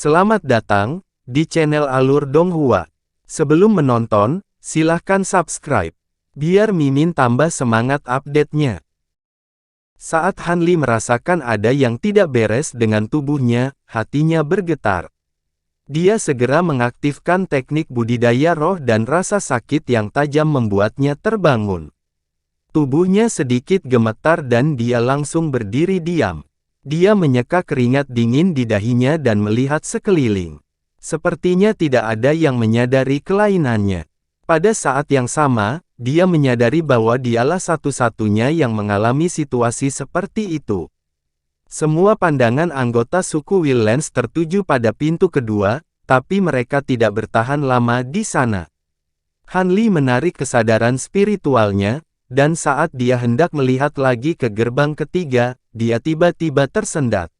Selamat datang di channel Alur Donghua. Sebelum menonton, silahkan subscribe, biar Mimin tambah semangat update-nya. Saat Hanli merasakan ada yang tidak beres dengan tubuhnya, hatinya bergetar. Dia segera mengaktifkan teknik budidaya roh dan rasa sakit yang tajam membuatnya terbangun. Tubuhnya sedikit gemetar dan dia langsung berdiri diam. Dia menyeka keringat dingin di dahinya dan melihat sekeliling. Sepertinya tidak ada yang menyadari kelainannya. Pada saat yang sama, dia menyadari bahwa dialah satu-satunya yang mengalami situasi seperti itu. Semua pandangan anggota suku Willands tertuju pada pintu kedua, tapi mereka tidak bertahan lama di sana. Hanli menarik kesadaran spiritualnya, dan saat dia hendak melihat lagi ke gerbang ketiga, dia tiba-tiba tersendat.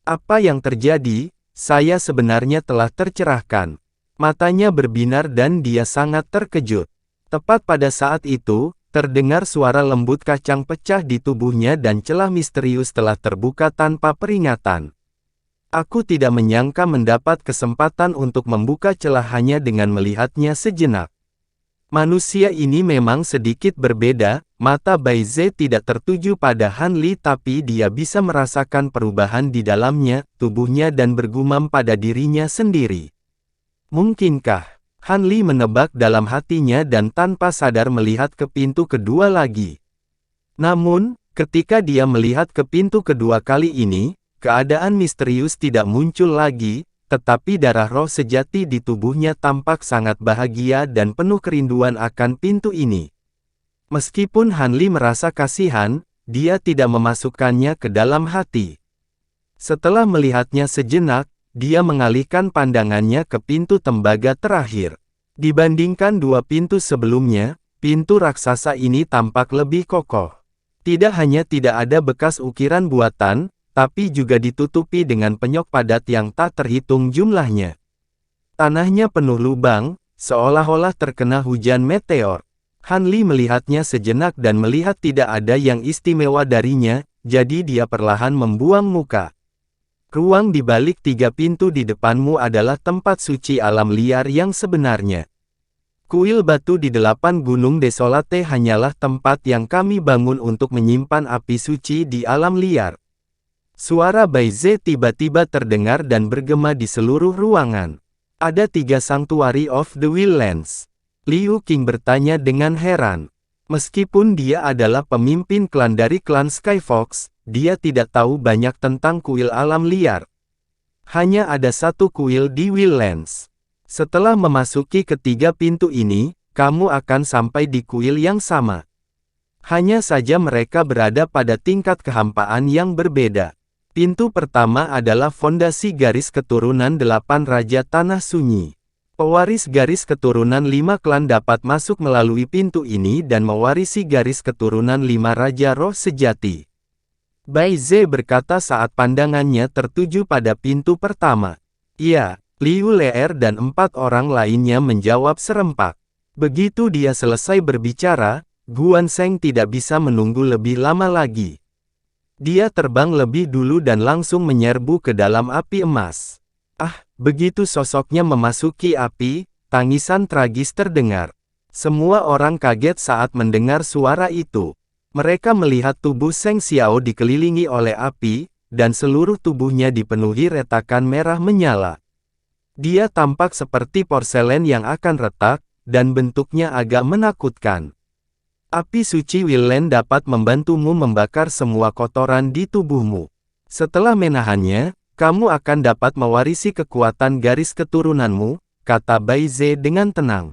Apa yang terjadi? Saya sebenarnya telah tercerahkan. Matanya berbinar dan dia sangat terkejut. Tepat pada saat itu, terdengar suara lembut kacang pecah di tubuhnya dan celah misterius telah terbuka tanpa peringatan. Aku tidak menyangka mendapat kesempatan untuk membuka celah hanya dengan melihatnya sejenak. Manusia ini memang sedikit berbeda, mata Baize tidak tertuju pada Hanli tapi dia bisa merasakan perubahan di dalamnya, tubuhnya dan bergumam pada dirinya sendiri. Mungkinkah? Hanli menebak dalam hatinya dan tanpa sadar melihat ke pintu kedua lagi. Namun, ketika dia melihat ke pintu kedua kali ini, keadaan misterius tidak muncul lagi, tetapi darah roh sejati di tubuhnya tampak sangat bahagia dan penuh kerinduan akan pintu ini. Meskipun Hanli merasa kasihan, dia tidak memasukkannya ke dalam hati. Setelah melihatnya sejenak, dia mengalihkan pandangannya ke pintu tembaga terakhir. Dibandingkan dua pintu sebelumnya, pintu raksasa ini tampak lebih kokoh. Tidak hanya tidak ada bekas ukiran buatan, tapi juga ditutupi dengan penyok padat yang tak terhitung jumlahnya. Tanahnya penuh lubang, seolah-olah terkena hujan meteor. Hanli melihatnya sejenak dan melihat tidak ada yang istimewa darinya, jadi dia perlahan membuang muka. Ruang di balik tiga pintu di depanmu adalah tempat suci alam liar yang sebenarnya. Kuil batu di 8 gunung desolate hanyalah tempat yang kami bangun untuk menyimpan api suci di alam liar. Suara Baize tiba-tiba terdengar dan bergema di seluruh ruangan. Ada 3 Sanctuary of the Willands. Liu Qing bertanya dengan heran. Meskipun dia adalah pemimpin klan dari klan Skyfox, dia tidak tahu banyak tentang kuil alam liar. Hanya ada satu kuil di Willands. Setelah memasuki ketiga pintu ini, kamu akan sampai di kuil yang sama. Hanya saja mereka berada pada tingkat kehampaan yang berbeda. Pintu pertama adalah fondasi garis keturunan 8 Raja Tanah Sunyi. Pewaris garis keturunan 5 klan dapat masuk melalui pintu ini dan mewarisi garis keturunan 5 Raja Roh Sejati. Baize berkata saat pandangannya tertuju pada pintu pertama. Iya, Liu Leer dan 4 orang lainnya menjawab serempak. Begitu dia selesai berbicara, Guan Sheng tidak bisa menunggu lebih lama lagi. Dia terbang lebih dulu dan langsung menyerbu ke dalam api emas. Begitu sosoknya memasuki api, tangisan tragis terdengar. Semua orang kaget saat mendengar suara itu. Mereka melihat tubuh Sheng Xiao dikelilingi oleh api, dan seluruh tubuhnya dipenuhi retakan merah menyala. Dia tampak seperti porselen yang akan retak, dan bentuknya agak menakutkan. Api suci Willand dapat membantumu membakar semua kotoran di tubuhmu. Setelah menahannya, kamu akan dapat mewarisi kekuatan garis keturunanmu, kata Baize dengan tenang.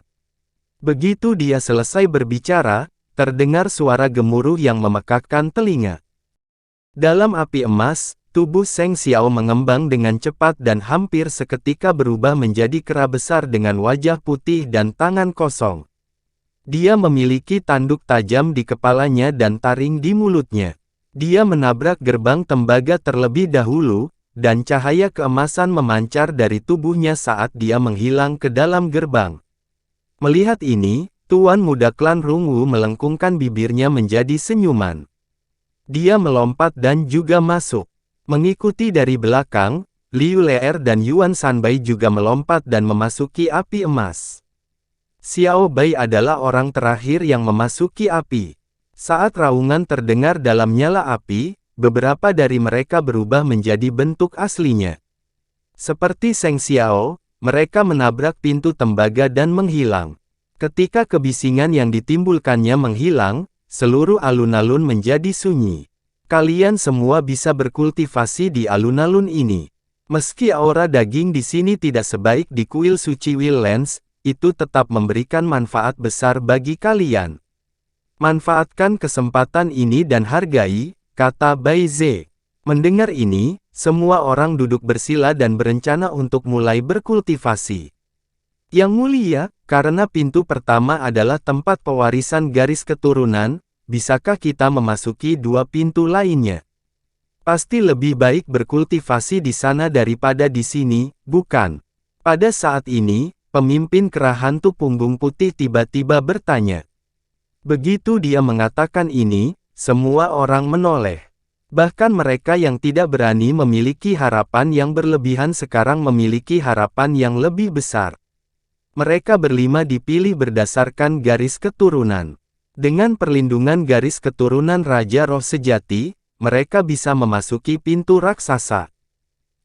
Begitu dia selesai berbicara, terdengar suara gemuruh yang memekakkan telinga. Dalam api emas, tubuh Sheng Xiao mengembang dengan cepat dan hampir seketika berubah menjadi kera besar dengan wajah putih dan tangan kosong. Dia memiliki tanduk tajam di kepalanya dan taring di mulutnya. Dia menabrak gerbang tembaga terlebih dahulu, dan cahaya keemasan memancar dari tubuhnya saat dia menghilang ke dalam gerbang. Melihat ini, Tuan Muda Klan Rungwu melengkungkan bibirnya menjadi senyuman. Dia melompat dan juga masuk. Mengikuti dari belakang, Liu Leer dan Yuan Sanbai juga melompat dan memasuki api emas. Xiao Bai adalah orang terakhir yang memasuki api. Saat raungan terdengar dalam nyala api, beberapa dari mereka berubah menjadi bentuk aslinya. Seperti Seng Xiao, mereka menabrak pintu tembaga dan menghilang. Ketika kebisingan yang ditimbulkannya menghilang, seluruh alun-alun menjadi sunyi. Kalian semua bisa berkultivasi di alun-alun ini. Meski aura daging di sini tidak sebaik di kuil suci Wildlands, itu tetap memberikan manfaat besar bagi kalian. Manfaatkan kesempatan ini dan hargai, kata Bai Ze. Mendengar ini, semua orang duduk bersila dan berencana untuk mulai berkultivasi. Yang mulia, karena pintu pertama adalah tempat pewarisan garis keturunan, bisakah kita memasuki dua pintu lainnya? Pasti lebih baik berkultivasi di sana daripada di sini, bukan? Pada saat ini, pemimpin kera hantu punggung putih tiba-tiba bertanya. Begitu dia mengatakan ini, semua orang menoleh. Bahkan mereka yang tidak berani memiliki harapan yang berlebihan sekarang memiliki harapan yang lebih besar. Mereka berlima dipilih berdasarkan garis keturunan. Dengan perlindungan garis keturunan Raja Roh Sejati, mereka bisa memasuki pintu raksasa.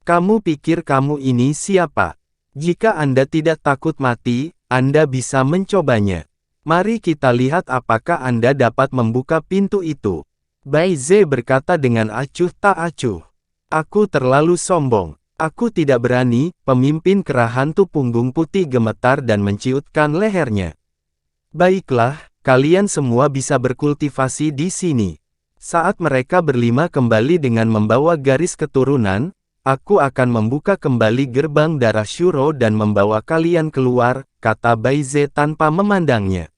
Kamu pikir kamu ini siapa? Jika Anda tidak takut mati, Anda bisa mencobanya. Mari kita lihat apakah Anda dapat membuka pintu itu. Bai Ze berkata dengan acuh tak acuh. Aku terlalu sombong. Aku tidak berani. Pemimpin kera hantu punggung putih gemetar dan menciutkan lehernya. Baiklah, kalian semua bisa berkultivasi di sini. Saat mereka berlima kembali dengan membawa garis keturunan, aku akan membuka kembali gerbang darah Shuro dan membawa kalian keluar, kata Bai Ze tanpa memandangnya.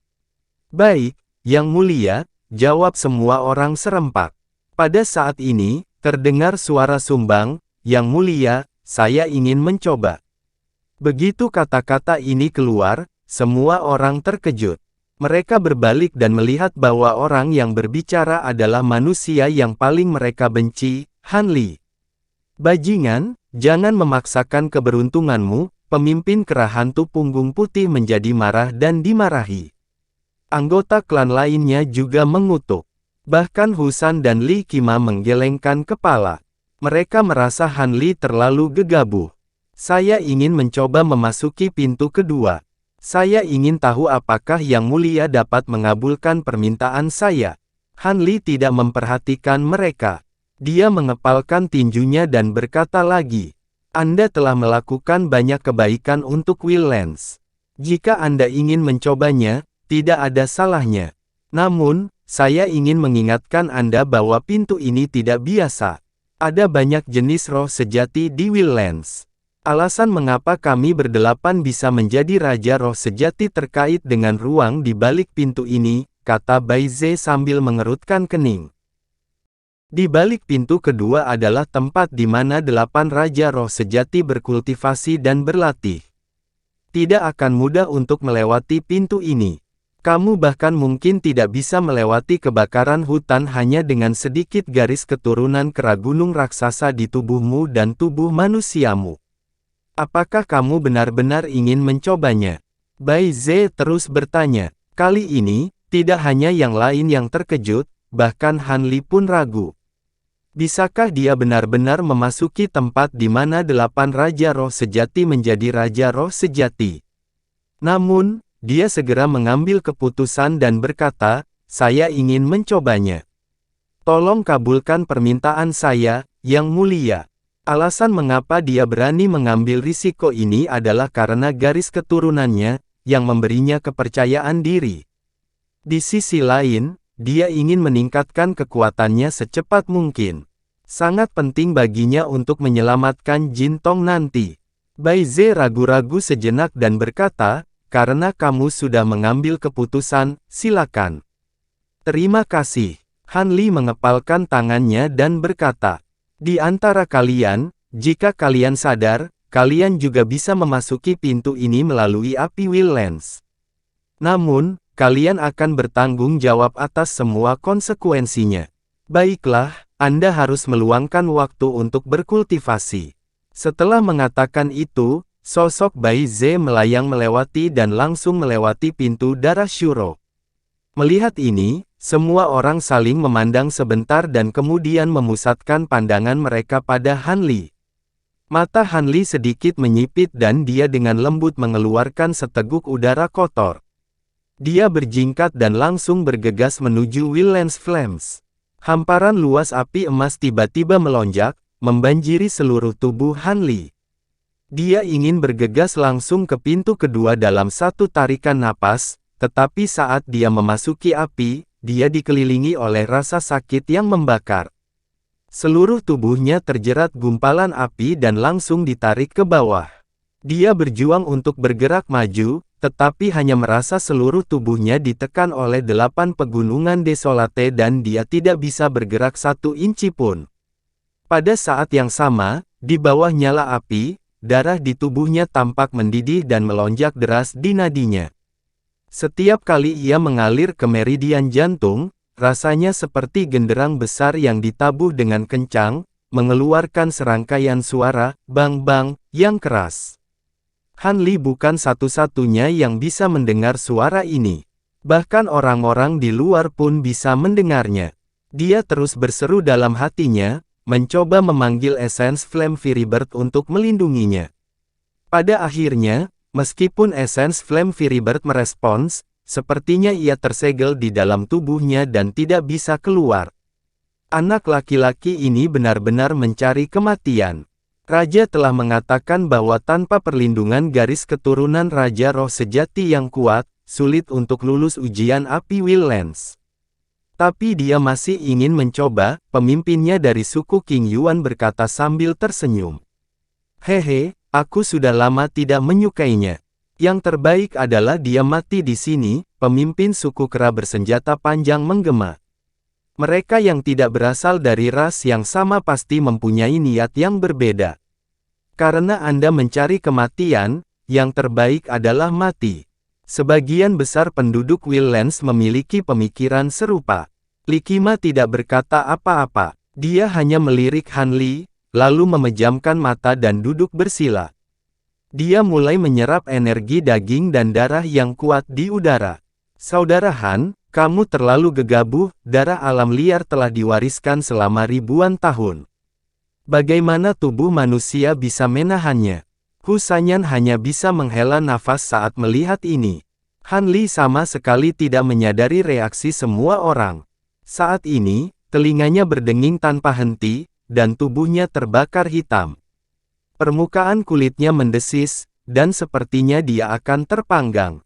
Baik, Yang Mulia, jawab semua orang serempak. Pada saat ini, terdengar suara sumbang, Yang Mulia, saya ingin mencoba. Begitu kata-kata ini keluar, semua orang terkejut. Mereka berbalik dan melihat bahwa orang yang berbicara adalah manusia yang paling mereka benci, Han Li. Bajingan, jangan memaksakan keberuntunganmu, pemimpin kera hantu punggung putih menjadi marah dan dimarahi. Anggota klan lainnya juga mengutuk. Bahkan Husan dan Li Qima menggelengkan kepala. Mereka merasa Han Li terlalu gegabah. Saya ingin mencoba memasuki pintu kedua. Saya ingin tahu apakah Yang Mulia dapat mengabulkan permintaan saya. Han Li tidak memperhatikan mereka. Dia mengepalkan tinjunya dan berkata lagi. Anda telah melakukan banyak kebaikan untuk Wildlands. Jika Anda ingin mencobanya, tidak ada salahnya. Namun, saya ingin mengingatkan Anda bahwa pintu ini tidak biasa. Ada banyak jenis roh sejati di Wildlands. Alasan mengapa kami berdelapan bisa menjadi Raja Roh Sejati terkait dengan ruang di balik pintu ini, kata Bai Ze sambil mengerutkan kening. Di balik pintu kedua adalah tempat di mana 8 Raja Roh Sejati berkultivasi dan berlatih. Tidak akan mudah untuk melewati pintu ini. Kamu bahkan mungkin tidak bisa melewati kebakaran hutan hanya dengan sedikit garis keturunan kera gunung raksasa di tubuhmu dan tubuh manusiamu. Apakah kamu benar-benar ingin mencobanya? Bai Ze terus bertanya. Kali ini, tidak hanya yang lain yang terkejut, bahkan Han Li pun ragu. Bisakah dia benar-benar memasuki tempat di mana 8 Raja Roh Sejati menjadi Raja Roh Sejati? Namun, dia segera mengambil keputusan dan berkata, saya ingin mencobanya. Tolong kabulkan permintaan saya, Yang Mulia. Alasan mengapa dia berani mengambil risiko ini adalah karena garis keturunannya, yang memberinya kepercayaan diri. Di sisi lain, dia ingin meningkatkan kekuatannya secepat mungkin. Sangat penting baginya untuk menyelamatkan Jin Tong nanti. Bai Ze ragu-ragu sejenak dan berkata, karena kamu sudah mengambil keputusan, silakan. Terima kasih. Han Li mengepalkan tangannya dan berkata, di antara kalian, jika kalian sadar, kalian juga bisa memasuki pintu ini melalui api Wildlands. Namun, kalian akan bertanggung jawab atas semua konsekuensinya. Baiklah, Anda harus meluangkan waktu untuk berkultivasi. Setelah mengatakan itu, sosok Bai Ze melayang melewati dan langsung melewati pintu darah Shuro. Melihat ini, semua orang saling memandang sebentar dan kemudian memusatkan pandangan mereka pada Han Li. Mata Han Li sedikit menyipit dan dia dengan lembut mengeluarkan seteguk udara kotor. Dia berjingkat dan langsung bergegas menuju Will-Lance Flames. Hamparan luas api emas tiba-tiba melonjak, membanjiri seluruh tubuh Han Li. Dia ingin bergegas langsung ke pintu kedua dalam satu tarikan napas, tetapi saat dia memasuki api, dia dikelilingi oleh rasa sakit yang membakar. Seluruh tubuhnya terjerat gumpalan api dan langsung ditarik ke bawah. Dia berjuang untuk bergerak maju, tetapi hanya merasa seluruh tubuhnya ditekan oleh 8 pegunungan desolate dan dia tidak bisa bergerak 1 inci pun. Pada saat yang sama, di bawah nyala api, darah di tubuhnya tampak mendidih dan melonjak deras di nadinya. Setiap kali ia mengalir ke meridian jantung, rasanya seperti genderang besar yang ditabuh dengan kencang, mengeluarkan serangkaian suara, bang-bang, yang keras. Han Li bukan satu-satunya yang bisa mendengar suara ini. Bahkan orang-orang di luar pun bisa mendengarnya. Dia terus berseru dalam hatinya, mencoba memanggil Essence Flame Firibird untuk melindunginya. Pada akhirnya, meskipun Essence Flame Firibird merespons, sepertinya ia tersegel di dalam tubuhnya dan tidak bisa keluar. Anak laki-laki ini benar-benar mencari kematian. Raja telah mengatakan bahwa tanpa perlindungan garis keturunan Raja Roh Sejati yang kuat, sulit untuk lulus ujian api Will-Lance. Tapi dia masih ingin mencoba, pemimpinnya dari suku King Yuan berkata sambil tersenyum. Hehe, aku sudah lama tidak menyukainya. Yang terbaik adalah dia mati di sini, pemimpin suku kera bersenjata panjang menggema. Mereka yang tidak berasal dari ras yang sama pasti mempunyai niat yang berbeda. Karena Anda mencari kematian, yang terbaik adalah mati. Sebagian besar penduduk Will-Lance memiliki pemikiran serupa. Li Qima tidak berkata apa-apa. Dia hanya melirik Han Li, lalu memejamkan mata dan duduk bersila. Dia mulai menyerap energi daging dan darah yang kuat di udara. Saudara Han, kamu terlalu gegabah, darah alam liar telah diwariskan selama ribuan tahun. Bagaimana tubuh manusia bisa menahannya? Hu Sanyan hanya bisa menghela nafas saat melihat ini. Han Li sama sekali tidak menyadari reaksi semua orang. Saat ini, telinganya berdenging tanpa henti, dan tubuhnya terbakar hitam. Permukaan kulitnya mendesis, dan sepertinya dia akan terpanggang.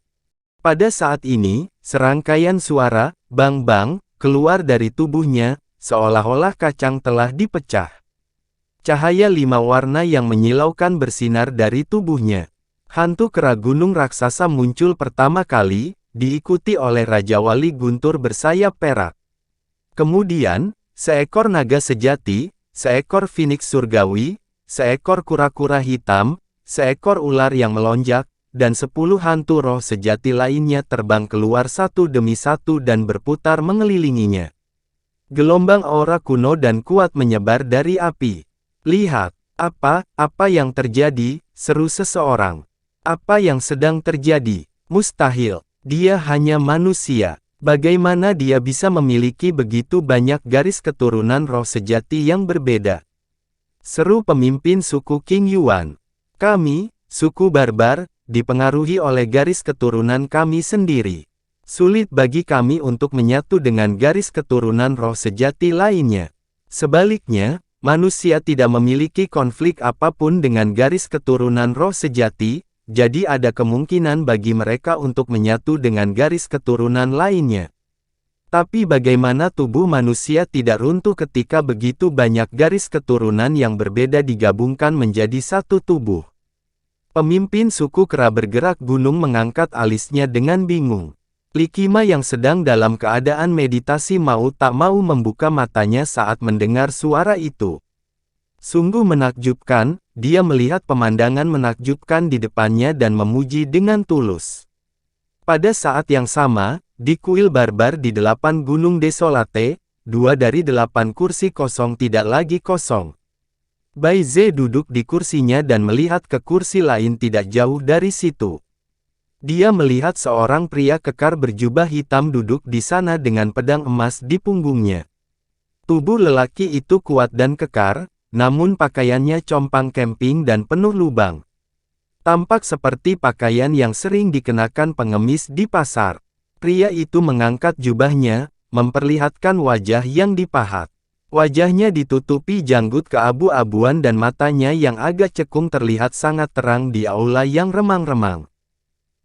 Pada saat ini, serangkaian suara, bang-bang, keluar dari tubuhnya, seolah-olah kacang telah dipecah. Cahaya 5 warna yang menyilaukan bersinar dari tubuhnya. Hantu kera gunung raksasa muncul pertama kali, diikuti oleh Raja Wali Guntur bersayap perak. Kemudian, seekor naga sejati, seekor Phoenix surgawi, seekor kura-kura hitam, seekor ular yang melonjak, dan 10 hantu roh sejati lainnya terbang keluar satu demi satu dan berputar mengelilinginya. Gelombang aura kuno dan kuat menyebar dari api. Lihat, apa yang terjadi, seru seseorang. Apa yang sedang terjadi? Mustahil, dia hanya manusia. Bagaimana dia bisa memiliki begitu banyak garis keturunan roh sejati yang berbeda? Seru pemimpin suku King Yuan. Kami, suku barbar, dipengaruhi oleh garis keturunan kami sendiri. Sulit bagi kami untuk menyatu dengan garis keturunan roh sejati lainnya. Sebaliknya, manusia tidak memiliki konflik apapun dengan garis keturunan roh sejati, jadi ada kemungkinan bagi mereka untuk menyatu dengan garis keturunan lainnya. Tapi bagaimana tubuh manusia tidak runtuh ketika begitu banyak garis keturunan yang berbeda digabungkan menjadi satu tubuh? Pemimpin suku kera bergerak gunung mengangkat alisnya dengan bingung. Li Qima yang sedang dalam keadaan meditasi mau tak mau membuka matanya saat mendengar suara itu. Sungguh menakjubkan, dia melihat pemandangan menakjubkan di depannya dan memuji dengan tulus. Pada saat yang sama, di kuil barbar di 8 gunung desolate, 2 dari 8 kursi kosong tidak lagi kosong. Bai Ze duduk di kursinya dan melihat ke kursi lain tidak jauh dari situ. Dia melihat seorang pria kekar berjubah hitam duduk di sana dengan pedang emas di punggungnya. Tubuh lelaki itu kuat dan kekar, namun pakaiannya compang camping dan penuh lubang. Tampak seperti pakaian yang sering dikenakan pengemis di pasar. Pria itu mengangkat jubahnya, memperlihatkan wajah yang dipahat. Wajahnya ditutupi janggut keabu-abuan dan matanya yang agak cekung terlihat sangat terang di aula yang remang-remang.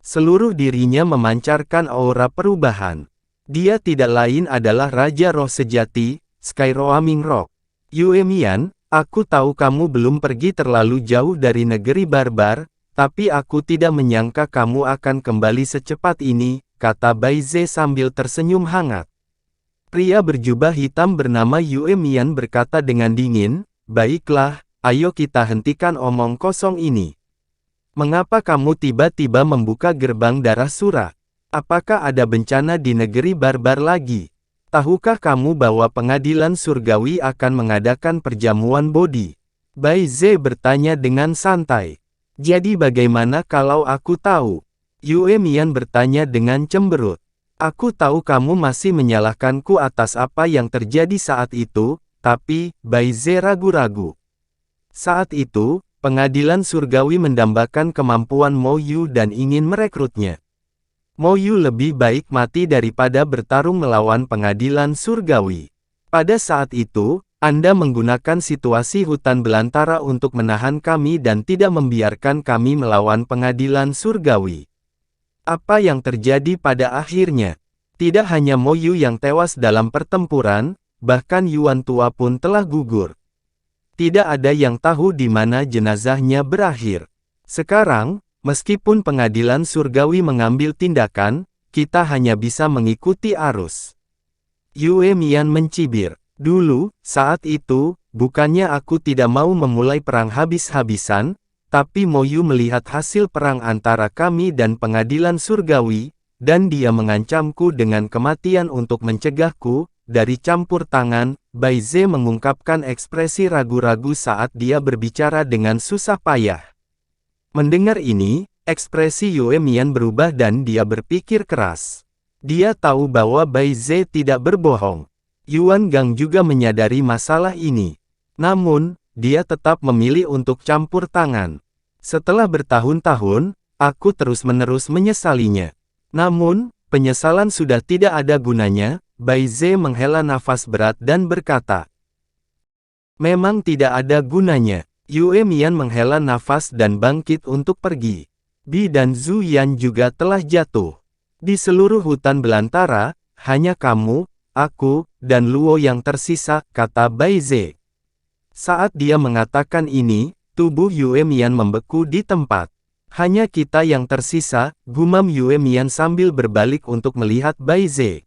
Seluruh dirinya memancarkan aura perubahan. Dia tidak lain adalah Raja Roh Sejati, Skyroaming Rock. Yue Mian, aku tahu kamu belum pergi terlalu jauh dari negeri barbar, tapi aku tidak menyangka kamu akan kembali secepat ini, kata Bai Ze sambil tersenyum hangat. Pria berjubah hitam bernama Yue Mian berkata dengan dingin, baiklah, ayo kita hentikan omong kosong ini. Mengapa kamu tiba-tiba membuka gerbang darah Sura? Apakah ada bencana di negeri barbar lagi? Tahukah kamu bahwa pengadilan surgawi akan mengadakan perjamuan bodi? Bai Ze bertanya dengan santai. Jadi bagaimana kalau aku tahu? Yue Mian bertanya dengan cemberut. Aku tahu kamu masih menyalahkanku atas apa yang terjadi saat itu, tapi, Bai Ze ragu-ragu. Saat itu, pengadilan surgawi mendambakan kemampuan Mo Yu dan ingin merekrutnya. Mo Yu lebih baik mati daripada bertarung melawan pengadilan surgawi. Pada saat itu, Anda menggunakan situasi hutan belantara untuk menahan kami dan tidak membiarkan kami melawan pengadilan surgawi. Apa yang terjadi pada akhirnya? Tidak hanya Mo Yu yang tewas dalam pertempuran, bahkan Yuan Tua pun telah gugur. Tidak ada yang tahu di mana jenazahnya berakhir. Sekarang, meskipun pengadilan surgawi mengambil tindakan, kita hanya bisa mengikuti arus. Yue Mian mencibir. Dulu, saat itu, bukannya aku tidak mau memulai perang habis-habisan, tapi Mo Yu melihat hasil perang antara kami dan pengadilan surgawi, dan dia mengancamku dengan kematian untuk mencegahku, dari campur tangan. Bai Ze mengungkapkan ekspresi ragu-ragu saat dia berbicara dengan susah payah. Mendengar ini, ekspresi Yue Mian berubah dan dia berpikir keras. Dia tahu bahwa Bai Ze tidak berbohong. Yuan Gang juga menyadari masalah ini. Namun, dia tetap memilih untuk campur tangan. Setelah bertahun-tahun, aku terus-menerus menyesalinya. Namun, penyesalan sudah tidak ada gunanya. Bai Ze menghela nafas berat dan berkata, memang tidak ada gunanya. Yue Mian menghela nafas dan bangkit untuk pergi. Bi dan Zhu Yan juga telah jatuh. Di seluruh hutan belantara, hanya kamu, aku, dan Luo yang tersisa, kata Bai Ze. Saat dia mengatakan ini, tubuh Yue Mian membeku di tempat. Hanya kita yang tersisa, gumam Yue Mian sambil berbalik untuk melihat Bai Ze.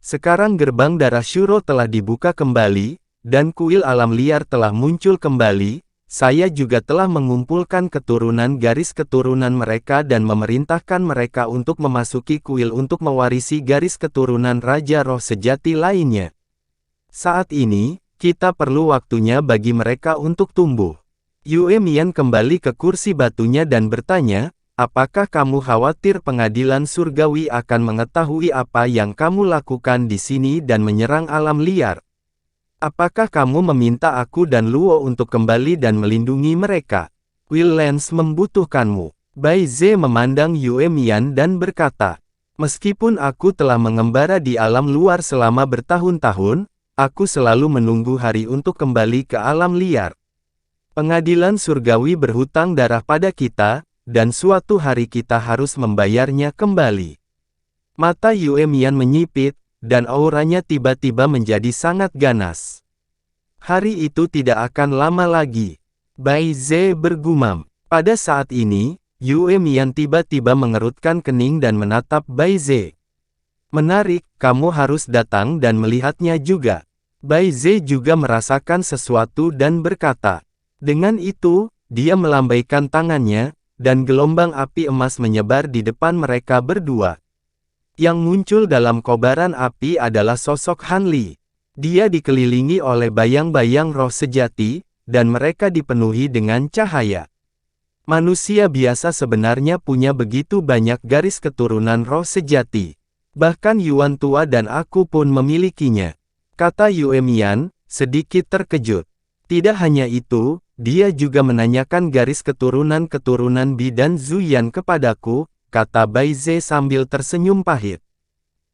Sekarang gerbang darah Shuro telah dibuka kembali, dan kuil alam liar telah muncul kembali. Saya juga telah mengumpulkan keturunan garis keturunan mereka dan memerintahkan mereka untuk memasuki kuil untuk mewarisi garis keturunan Raja Roh Sejati lainnya. Saat ini, kita perlu waktunya bagi mereka untuk tumbuh. Yue Mian kembali ke kursi batunya dan bertanya, apakah kamu khawatir pengadilan surgawi akan mengetahui apa yang kamu lakukan di sini dan menyerang alam liar? Apakah kamu meminta aku dan Luo untuk kembali dan melindungi mereka? Will Lance membutuhkanmu. Bai Ze memandang Yue Mian dan berkata, meskipun aku telah mengembara di alam luar selama bertahun-tahun, aku selalu menunggu hari untuk kembali ke alam liar. Pengadilan surgawi berhutang darah pada kita, dan suatu hari kita harus membayarnya kembali. Mata Yue Mian menyipit, dan auranya tiba-tiba menjadi sangat ganas. Hari itu tidak akan lama lagi. Bai Ze bergumam. Pada saat ini, Yue Mian tiba-tiba mengerutkan kening dan menatap Bai Ze. Menarik, kamu harus datang dan melihatnya juga. Bai Ze juga merasakan sesuatu dan berkata. Dengan itu, dia melambaikan tangannya, dan gelombang api emas menyebar di depan mereka berdua. Yang muncul dalam kobaran api adalah sosok Han Li. Dia dikelilingi oleh bayang-bayang roh sejati, dan mereka dipenuhi dengan cahaya. Manusia biasa sebenarnya punya begitu banyak garis keturunan roh sejati. Bahkan Yuan tua dan aku pun memilikinya, kata Yue Mian, sedikit terkejut. Tidak hanya itu, dia juga menanyakan garis keturunan-keturunan Bi dan Zuyan kepadaku, kata Bai Ze sambil tersenyum pahit.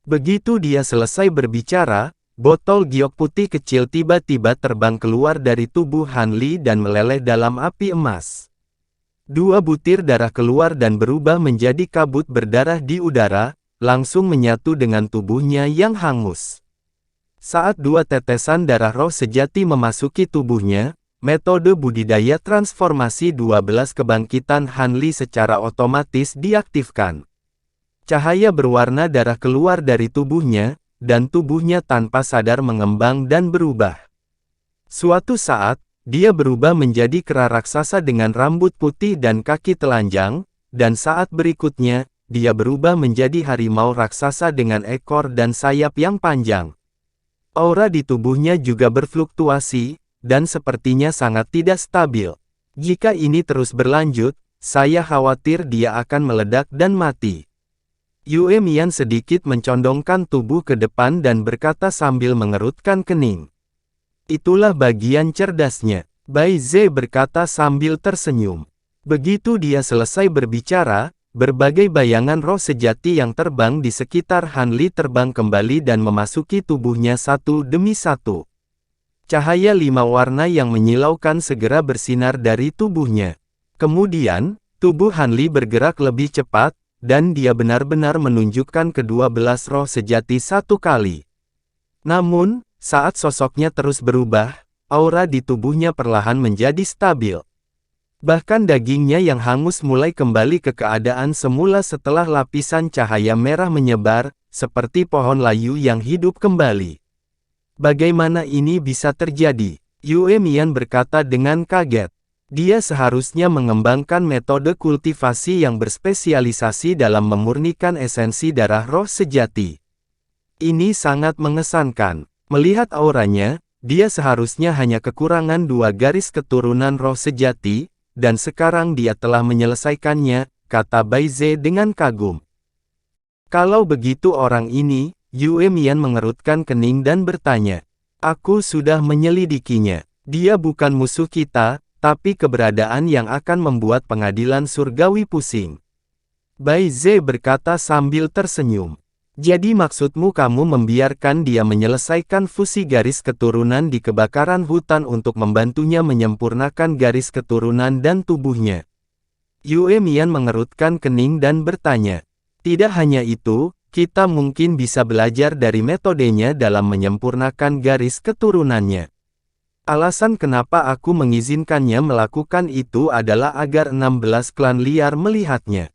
Begitu dia selesai berbicara, botol giok putih kecil tiba-tiba terbang keluar dari tubuh Han Li dan meleleh dalam api emas. 2 butir darah keluar dan berubah menjadi kabut berdarah di udara, langsung menyatu dengan tubuhnya yang hangus. Saat 2 tetesan darah roh sejati memasuki tubuhnya, metode budidaya transformasi 12 kebangkitan Han Li secara otomatis diaktifkan. Cahaya berwarna darah keluar dari tubuhnya, dan tubuhnya tanpa sadar mengembang dan berubah. Suatu saat, dia berubah menjadi kera raksasa dengan rambut putih dan kaki telanjang, dan saat berikutnya, dia berubah menjadi harimau raksasa dengan ekor dan sayap yang panjang. Aura di tubuhnya juga berfluktuasi, dan sepertinya sangat tidak stabil. Jika ini terus berlanjut, saya khawatir dia akan meledak dan mati. Yue Mian sedikit mencondongkan tubuh ke depan dan berkata sambil mengerutkan kening. Itulah bagian cerdasnya, Bai Ze berkata sambil tersenyum. Begitu dia selesai berbicara, berbagai bayangan roh sejati yang terbang di sekitar Han Li terbang kembali dan memasuki tubuhnya satu demi satu. Cahaya 5 warna yang menyilaukan segera bersinar dari tubuhnya. Kemudian, tubuh Han Li bergerak lebih cepat, dan dia benar-benar menunjukkan ke-12 roh sejati satu kali. Namun, saat sosoknya terus berubah, aura di tubuhnya perlahan menjadi stabil. Bahkan dagingnya yang hangus mulai kembali ke keadaan semula setelah lapisan cahaya merah menyebar, seperti pohon layu yang hidup kembali. Bagaimana ini bisa terjadi? Yue Mian berkata dengan kaget. Dia seharusnya mengembangkan metode kultivasi yang berspesialisasi dalam memurnikan esensi darah roh sejati. Ini sangat mengesankan. Melihat auranya, dia seharusnya hanya kekurangan 2 garis keturunan roh sejati, dan sekarang dia telah menyelesaikannya, kata Bai Ze dengan kagum. Kalau begitu orang ini, Yue Mian mengerutkan kening dan bertanya. Aku sudah menyelidikinya. Dia bukan musuh kita, tapi keberadaan yang akan membuat pengadilan surgawi pusing. Bai Ze berkata sambil tersenyum. Jadi maksudmu kamu membiarkan dia menyelesaikan fusi garis keturunan di kebakaran hutan untuk membantunya menyempurnakan garis keturunan dan tubuhnya. Yue Mian mengerutkan kening dan bertanya. Tidak hanya itu, kita mungkin bisa belajar dari metodenya dalam menyempurnakan garis keturunannya. Alasan kenapa aku mengizinkannya melakukan itu adalah agar 16 klan liar melihatnya.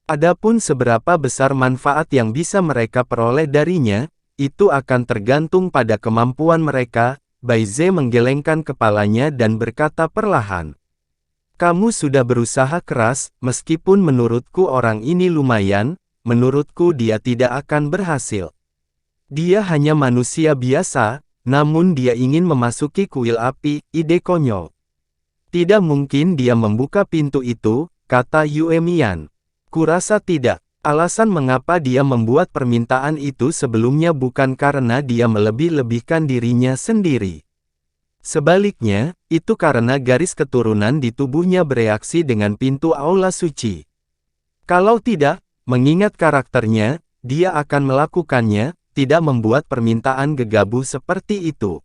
Adapun seberapa besar manfaat yang bisa mereka peroleh darinya, itu akan tergantung pada kemampuan mereka. Bai Ze menggelengkan kepalanya dan berkata perlahan. Kamu sudah berusaha keras, meskipun menurutku orang ini lumayan, menurutku dia tidak akan berhasil. Dia hanya manusia biasa, namun dia ingin memasuki kuil api, ide konyol. Tidak mungkin dia membuka pintu itu, kata Yue Mian. Kurasa tidak. Alasan mengapa dia membuat permintaan itu sebelumnya bukan karena dia melebih-lebihkan dirinya sendiri. Sebaliknya, itu karena garis keturunan di tubuhnya bereaksi dengan pintu aula suci. Kalau tidak, mengingat karakternya, dia akan melakukannya, tidak membuat permintaan gegabah seperti itu.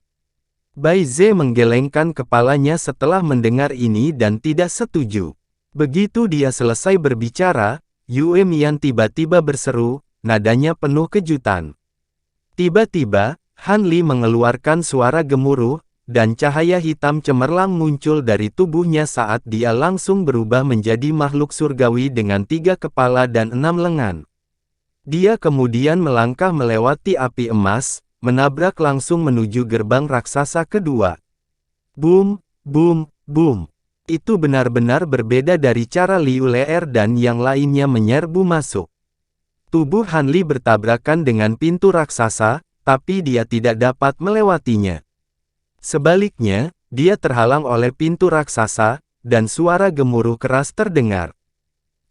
Bai Ze menggelengkan kepalanya setelah mendengar ini dan tidak setuju. Begitu dia selesai berbicara, Yue Mian tiba-tiba berseru, nadanya penuh kejutan. Tiba-tiba, Han Li mengeluarkan suara gemuruh, dan cahaya hitam cemerlang muncul dari tubuhnya saat dia langsung berubah menjadi makhluk surgawi dengan 3 kepala dan 6 lengan. Dia kemudian melangkah melewati api emas, menabrak langsung menuju gerbang raksasa kedua. Boom, boom, boom. Itu benar-benar berbeda dari cara Liu Leer dan yang lainnya menyerbu masuk. Tubuh Han Li bertabrakan dengan pintu raksasa, tapi dia tidak dapat melewatinya. Sebaliknya, dia terhalang oleh pintu raksasa, dan suara gemuruh keras terdengar.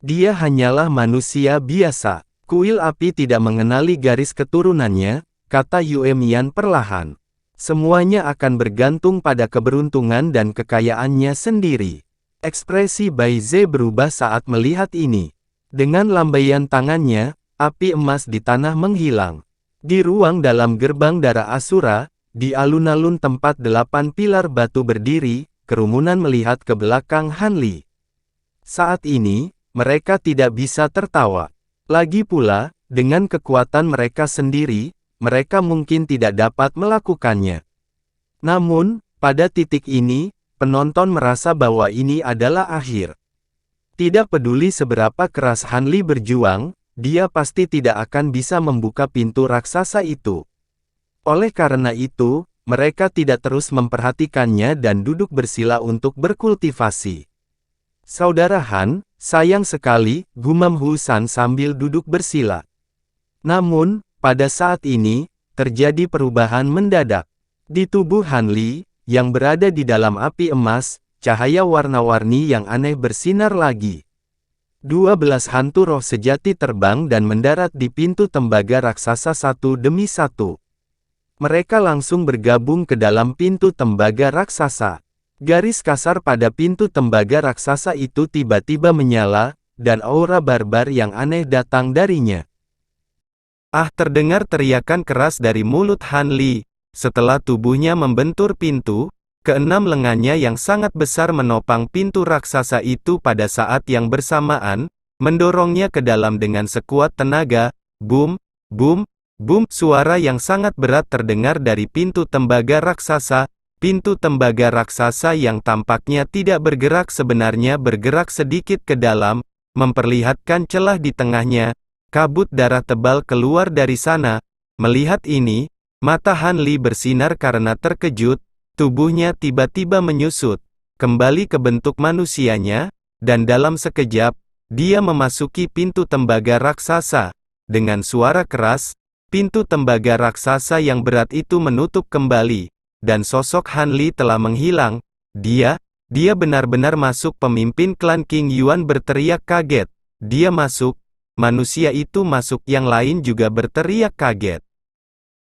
Dia hanyalah manusia biasa. Kuil api tidak mengenali garis keturunannya, kata Yue Mian perlahan. Semuanya akan bergantung pada keberuntungan dan kekayaannya sendiri. Ekspresi Bai Ze berubah saat melihat ini. Dengan lambaian tangannya, api emas di tanah menghilang. Di ruang dalam gerbang darah Asura, di alun-alun tempat 8 pilar batu berdiri, kerumunan melihat ke belakang Han Li. Saat ini, mereka tidak bisa tertawa. Lagi pula, dengan kekuatan mereka sendiri, mereka mungkin tidak dapat melakukannya. Namun, pada titik ini, penonton merasa bahwa ini adalah akhir. Tidak peduli seberapa keras Han Li berjuang, dia pasti tidak akan bisa membuka pintu raksasa itu. Oleh karena itu, mereka tidak terus memperhatikannya dan duduk bersila untuk berkultivasi. Saudara Han, sayang sekali, gumam Husan sambil duduk bersila. Namun, pada saat ini, terjadi perubahan mendadak. Di tubuh Han Li, yang berada di dalam api emas, cahaya warna-warni yang aneh bersinar lagi. 12 hantu roh sejati terbang dan mendarat di pintu tembaga raksasa satu demi satu. Mereka langsung bergabung ke dalam pintu tembaga raksasa. Garis kasar pada pintu tembaga raksasa itu tiba-tiba menyala, dan aura barbar yang aneh datang darinya. Ah, terdengar teriakan keras dari mulut Han Li. Setelah tubuhnya membentur pintu, keenam lengannya yang sangat besar menopang pintu raksasa itu pada saat yang bersamaan, mendorongnya ke dalam dengan sekuat tenaga. Boom, boom, boom. Suara yang sangat berat terdengar dari pintu tembaga raksasa. Pintu tembaga raksasa yang tampaknya tidak bergerak sebenarnya bergerak sedikit ke dalam, memperlihatkan celah di tengahnya. Kabut darah tebal keluar dari sana. Melihat ini, mata Han Li bersinar karena terkejut, tubuhnya tiba-tiba menyusut, kembali ke bentuk manusianya, dan dalam sekejap, dia memasuki pintu tembaga raksasa. Dengan suara keras, pintu tembaga raksasa yang berat itu menutup kembali. Dan sosok Han Li telah menghilang. Dia benar-benar masuk. Pemimpin klan King Yuan berteriak kaget. Dia masuk. Manusia itu masuk. Yang lain juga berteriak kaget.